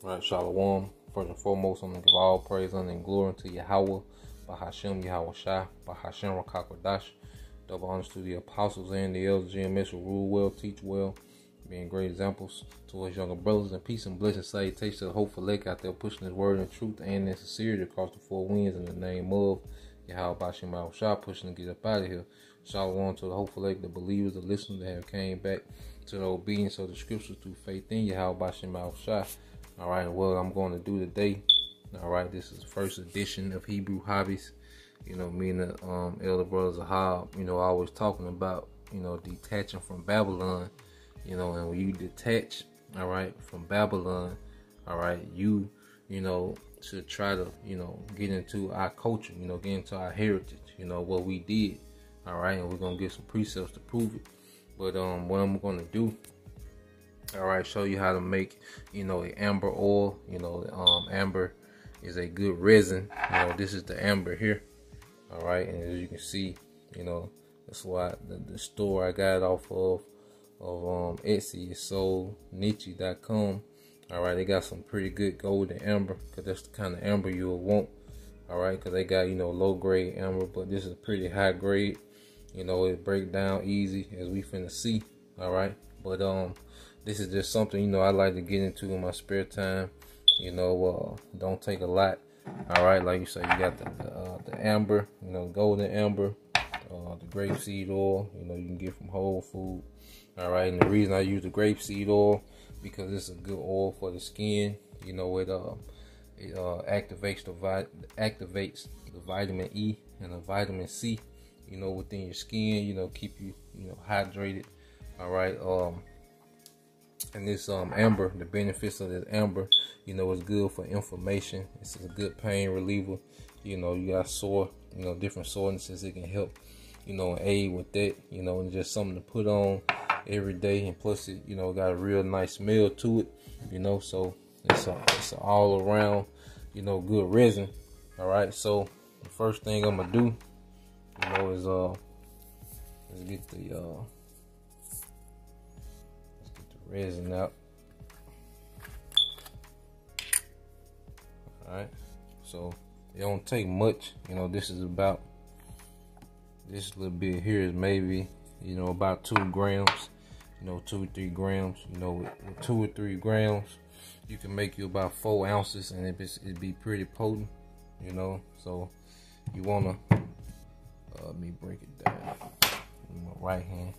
Right, Shalom. First and foremost, I'm going to give all praise and glory to Yahweh, Bahashem Yahweh Shai, Bahashem Rakakwadash. Double honors to the apostles and the elders, GMS who rule well, teach well, being great examples to his younger brothers. And peace and blessing, salutation to the hopeful lake out there pushing his word in truth and in sincerity across the four winds in the name of Yahweh Bahashem Yahweh Shai, pushing to get up out of here. Shalom to the hopeful lake, the believers, the listeners that have came back to the obedience of the scriptures through faith in Yahweh Bahashem Yahweh Shai. All right, well, I'm going to do today. All right, this is the first edition of Hebrew Hobbies. You know, me and the elder brothers of Hob, always talking about, detaching from Babylon. And when you detach, all right, from Babylon, all right, you should try to, get into our culture, get into our heritage, what we did. All right, and we're going to get some precepts to prove it. But what I'm going to do, all right, show you how to make, the amber oil. Amber is a good resin. This is the amber here. All right, and as you can see, that's why the store I got it off of Etsy is soulniche.com. All right, they got some pretty good golden amber, because that's the kind of amber you'll want. All right, because they got, low grade amber, but this is pretty high grade. It break down easy, as we finna see. All right, but this is just something, I like to get into in my spare time. Don't take a lot. All right, like you say, you got the amber, golden amber, the grapeseed oil, you can get from Whole Food. All right, and the reason I use the grapeseed oil, because it's a good oil for the skin. It activates the vitamin E and the vitamin C, within your skin. Keep you hydrated. All right, and this amber, the benefits of this amber, it's good for inflammation. It's a good pain reliever. You got sore, different sorenesses. It can help, aid with that. And just something to put on every day. And plus, it, got a real nice smell to it. So it's a all around, good resin. All right. So the first thing I'm gonna do, is let's get the resin out. Alright, so it don't take much. This is about, this little bit here is maybe, about 2 grams, 2 or 3 grams. With 2 or 3 grams, you can make you about 4 ounces, and it'd be pretty potent. So you wanna let me break it down with my right hand.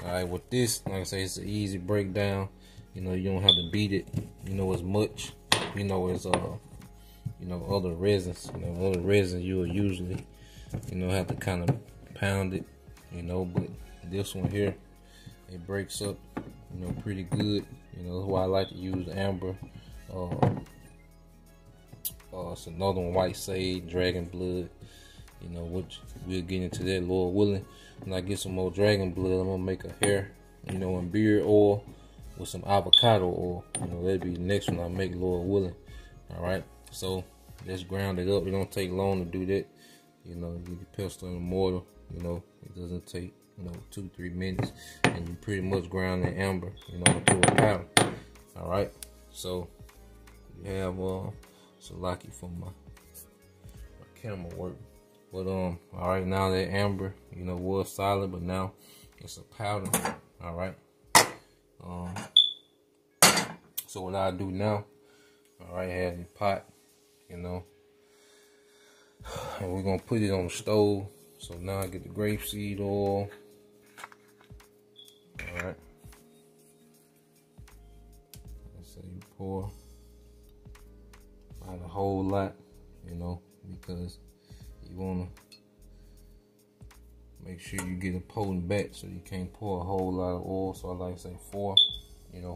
Alright, with this, like I say, it's an easy breakdown. You don't have to beat it, as much, as other resins. Other resins you will usually, have to kind of pound it, but this one here, it breaks up, pretty good. That's why I like to use amber. It's another one, white sage, dragon blood, which we'll get into that, Lord willing. When I get some more dragon blood, I'm gonna make a hair, and beard oil with some avocado oil. That'll be the next one I make, Lord willing. All right, so let's ground it up. It don't take long to do that. You get the pestle and the mortar. It doesn't take 2-3 minutes, and you pretty much ground the amber, into a powder. All right, so we have so lucky for my camera work. But all right, now that amber, was solid, but now it's a powder. All right. So what I do now, all right, have the pot, and we're gonna put it on the stove. So now I get the grapeseed oil. All right. So you pour not a whole lot, because you want to make sure you get a potent batch, so you can't pour a whole lot of oil. So I like to say 4,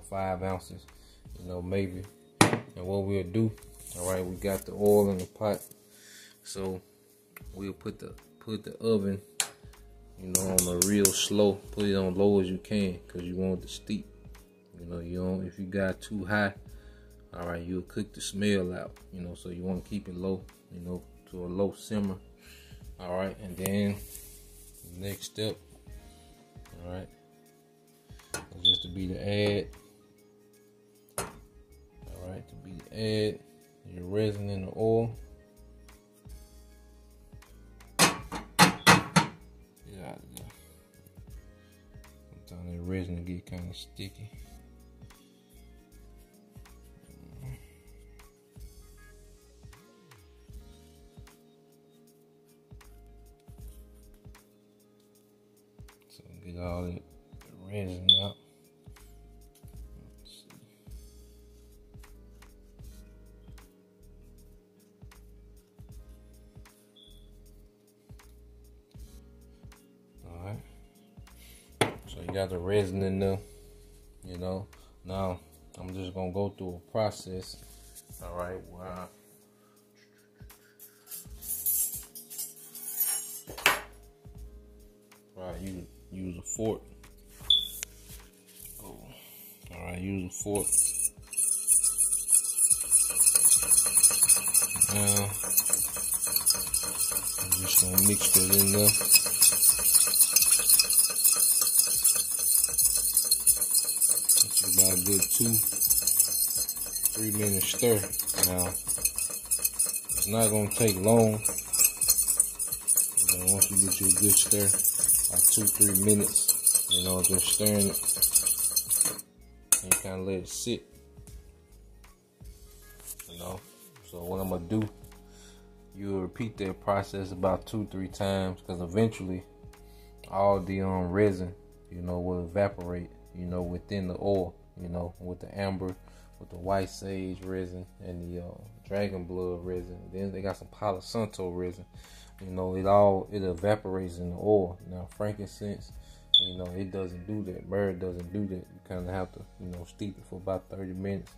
5 ounces, maybe. And what we'll do, all right, we got the oil in the pot, so we'll put the oven, on a real slow. Put it on low as you can, because you want it to steep. If you got too high, all right, you'll cook the smell out. So you want to keep it low, to a low simmer. All right, and then the next step, all right, is just to be to add, all right, add your resin in the oil. Get out of there. Sometimes that resin will get kind of sticky. So get all that resin out. So you got the resin in there, you know. Now I'm just gonna go through a process, all right, where you use a fork. Oh, all right, use a fork. Now I'm just gonna mix that in there. About a good 2-3 minute stir. Now it's not gonna take long. You know, once you get you a good stir, about 2-3 minutes, you know, just stirring it and kind of let it sit. You know, so what I'm gonna do, you'll repeat that process about 2-3 times, because eventually all the resin, you know, will evaporate, you know, within the oil. You know, with the amber, with the white sage resin, and the dragon blood resin. Then they got some Palo Santo resin. You know, it evaporates in the oil. Now frankincense, you know, it doesn't do that. Myrrh doesn't do that. You kind of have to, you know, steep it for about 30 minutes,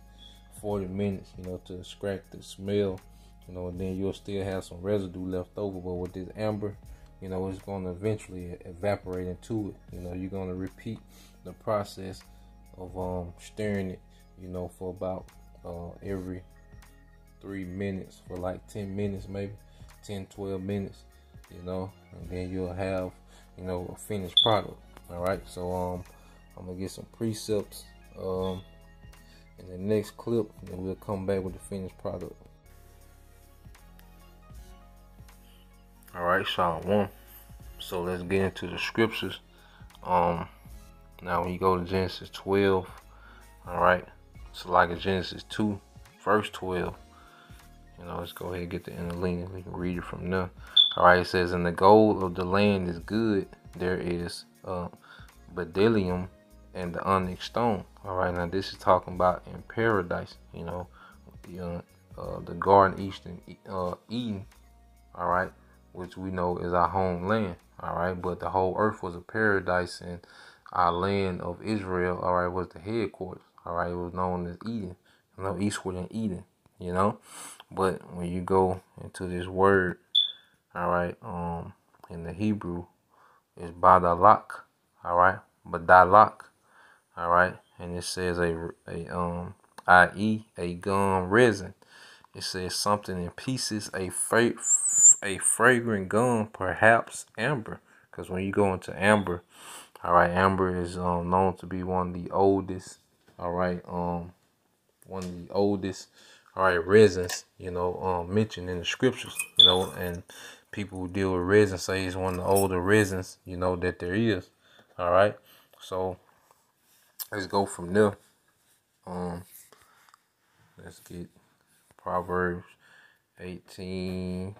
40 minutes, you know, to extract the smell. You know, and then you'll still have some residue left over. But with this amber, you know, it's going to eventually evaporate into it. You know, you're going to repeat the process of stirring it, you know, for about every 3 minutes, for like 10 minutes, maybe 10-12 minutes, you know, and then you'll have, you know, a finished product. All right, so I'm gonna get some precepts in the next clip, and then we'll come back with the finished product. All right, Shalom. So let's get into the scriptures. Now when you go to Genesis 12, all right, so like in Genesis 2, verse 12, you know, let's go ahead and get the interlinear. We can read it from there. All right, it says, "And the gold of the land is good. There is bdellium and the onyx stone." All right, now this is talking about in paradise, you know, the Garden Eden, all right, which we know is our homeland. All right, but the whole earth was a paradise, and our land of Israel, all right, was the headquarters. All right, it was known as Eden, you know, eastward in Eden, you know. But when you go into this word, all right, in the Hebrew, it's badalak, all right, badalak, all right, and it says i.e. a gum resin. It says something in pieces, a fragrant gum, perhaps amber, because when you go into amber, all right, amber is known to be one of the oldest, all right, all right, resins, you know, mentioned in the scriptures, you know, and people who deal with resin say it's one of the older resins, you know, that there is. All right, so let's go from there. Let's get Proverbs 18.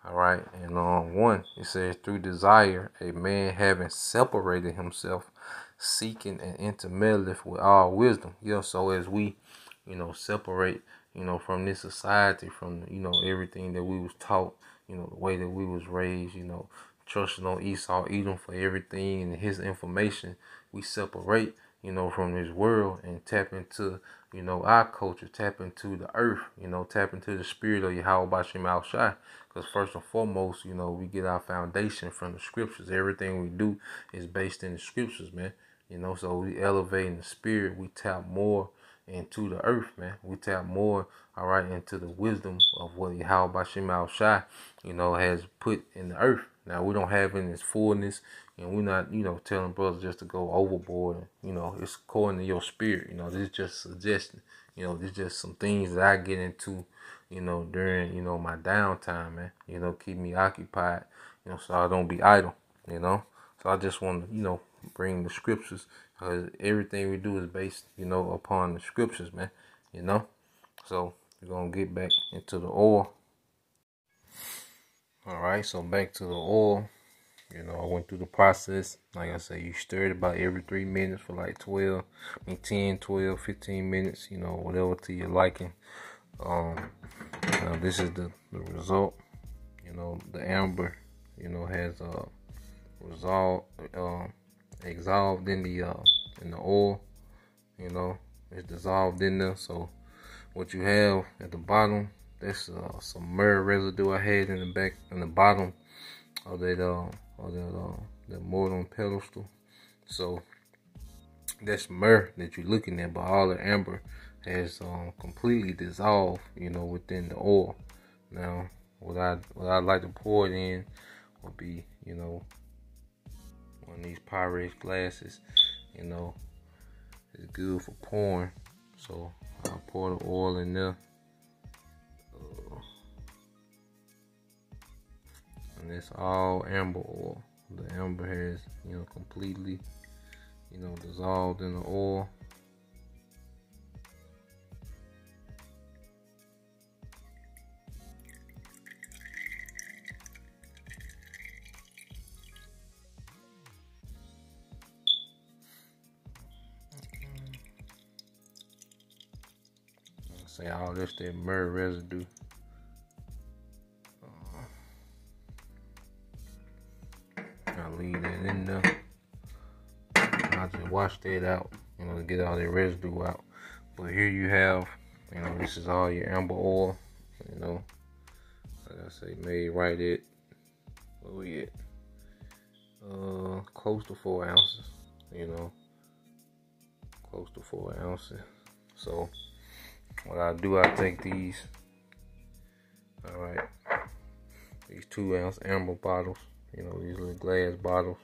All right, and 1, it says, "Through desire, a man having separated himself, seeking and intermeddleth with all wisdom." Yeah, so as we, you know, separate, you know, from this society, from, you know, everything that we was taught, you know, the way that we was raised, you know, trusting on Esau, Edom for everything and his information, we separate, you know, from this world and tap into, you know, our culture, tap into the earth, you know, tap into the spirit of Yahweh Bashim Al Shai. Because first and foremost, you know, we get our foundation from the scriptures. Everything we do is based in the scriptures, man. You know, so we elevate in the spirit. We tap more into the earth, man. We tap more, all right, into the wisdom of what Yahweh Bashim Al Shai, you know, has put in the earth. Now, we don't have it in its fullness, and we're not, you know, telling brothers just to go overboard. You know, it's according to your spirit. You know, this is just a suggestion. You know, it's just some things that I get into, you know, during, you know, my downtime, man. You know, keep me occupied, you know, so I don't be idle, you know. So I just want to, you know, bring the scriptures, because everything we do is based, you know, upon the scriptures, man, you know. So we're going to get back into the oil. All right, so back to the oil. You know, I went through the process. Like I said, you stir it about every 3 minutes for like 10, 12, 15 minutes, you know, whatever to your liking. Now this is the result. You know, the amber, you know, has exolved in the oil. You know, it's dissolved in there. So what you have at the bottom, that's some myrrh residue I had in the bottom of that mortar pedestal. So that's myrrh that you're looking at, but all the amber has completely dissolved, you know, within the oil. Now, what I like to pour it in would be, you know, one of these Pyrex glasses. You know, it's good for pouring. So I'll pour the oil in there. And it's all amber oil. The amber has, you know, completely, you know, dissolved in the oil. Say all this that myrrh residue. I'll leave that in there. I'll just wash that out, you know, to get all that residue out. But here you have, you know, this is all your amber oil, you know. Like I say, made right at, what we at? Close to 4 ounces, you know. Close to 4 ounces. So what I do, I take these, all right, these 2-ounce amber bottles, you know, these little glass bottles,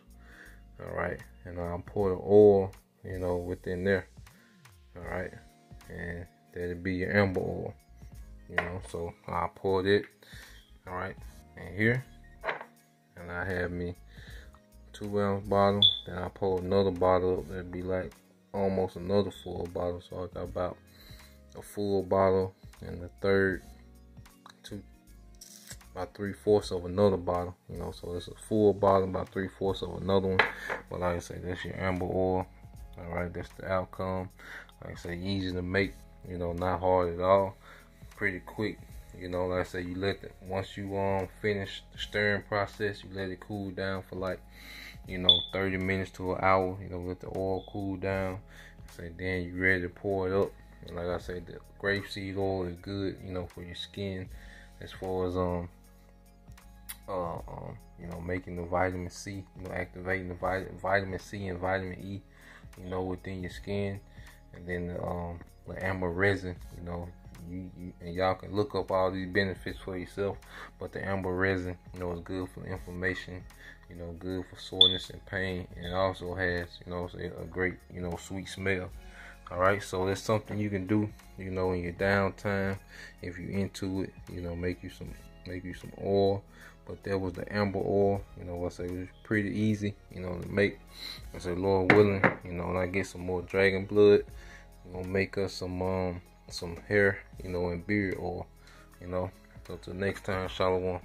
all right, and I'll pour the oil, you know, within there, all right, and that'll be your amber oil, you know. So I'll pour it, all right, in here, and I have me 2-ounce bottle. Then I pour another bottle that'd be like almost another full bottle. So I got about a full bottle, and the third, about 3/4 of another bottle, you know. So it's a full bottle, about 3/4 of another one. But like I say, that's your amber oil. All right, that's the outcome. Like I say, easy to make, you know, not hard at all, pretty quick. You know, like I say, you let it, once you finish the stirring process, you let it cool down for like, you know, 30 minutes to an hour. You know, let the oil cool down. Say then you ready to pour it up. And like I said, the grapeseed oil is good, you know, for your skin, as far as you know, making the vitamin C, you know, activating the vitamin C and vitamin E, you know, within your skin. And then the amber resin, you know, you and y'all can look up all these benefits for yourself. But the amber resin, you know, is good for inflammation, you know, good for soreness and pain, and it also has, you know, a great, you know, sweet smell. All right, so that's something you can do, you know, in your downtime if you're into it. You know, make you some oil. But that was the amber oil. You know, I say it was pretty easy, you know, to make. I say, Lord willing, you know, and I get some more dragon blood, I'm gonna make us some hair, you know, and beard oil, you know. So till next time, shalom.